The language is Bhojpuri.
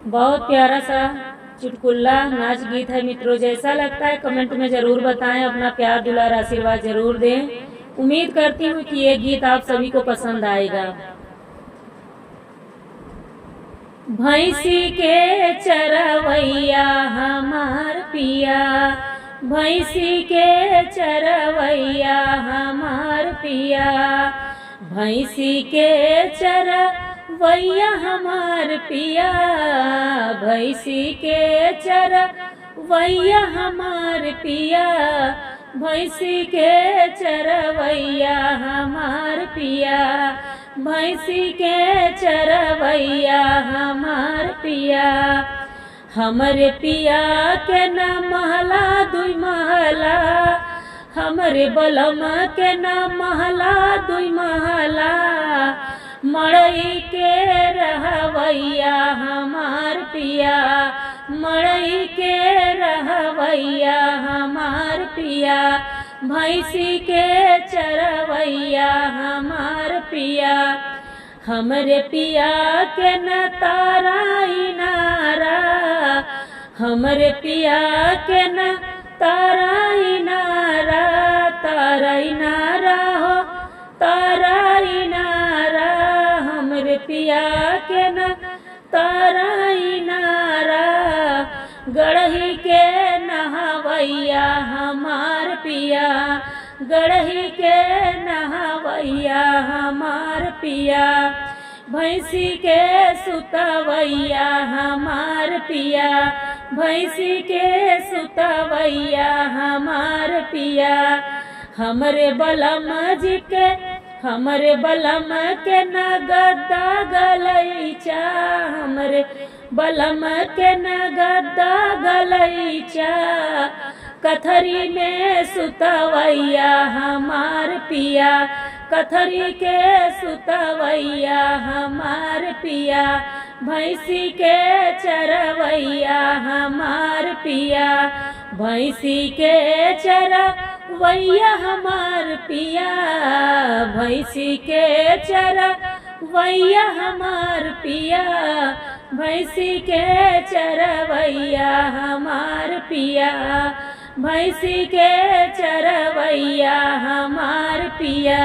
बहुत प्यारा सा चुटकुला नाच गीत है मित्रों। जैसा लगता है कमेंट में जरूर बताएं, अपना प्यार दुलार आशीर्वाद जरूर दें। उम्मीद करती हूँ कि ये गीत आप सभी को पसंद आएगा। भैंसी के चरवैया हमार पिया, भैंसी के चरवैया हमार पिया, भैंसी के चरवैया हमार पिया, भैंसी के चरवैया हमार पिया, भैंसी के चरवैया हमार पिया, भैंसी के चरवैया हमार पिया। हमरे पिया के न महला दुई महला, हमरे बलमा के न महला दुई महला, मड़ई के रहवैया हमार पिया, मड़ई के रहवैया हमार पिया, भैंसी के चरवैया हमार पिया। हमरे पिया के न ताराई नारा, हमरे पिया के न ताराई नारा, ताराई नारा हो ताराई नारा, हमरे पिया के न ताराई नारा, गढ़ही के नहवैया हमार पिया, गढ़ही के नहवैया हमार पिया, भैंसी के सुतवैया हमार पिया, भैंसी के सुतवैया हमार पिया। हमरे बलम जी के, हमरे बलम के न गद्दा गलैचा, हमरे बलम के न गद्दा गलैचा, कथरी में सुतवैया हमार पिया, कथरी के सुतवैया हमार पिया, भैंसी के चरवैया हमार पिया, भैंसी के चरवैया हमार पिया, भैंसी के चरवैया हमार पिया, भैंसी के चरवैया हमार पिया, भैंसी के चरवैया हमार पिया।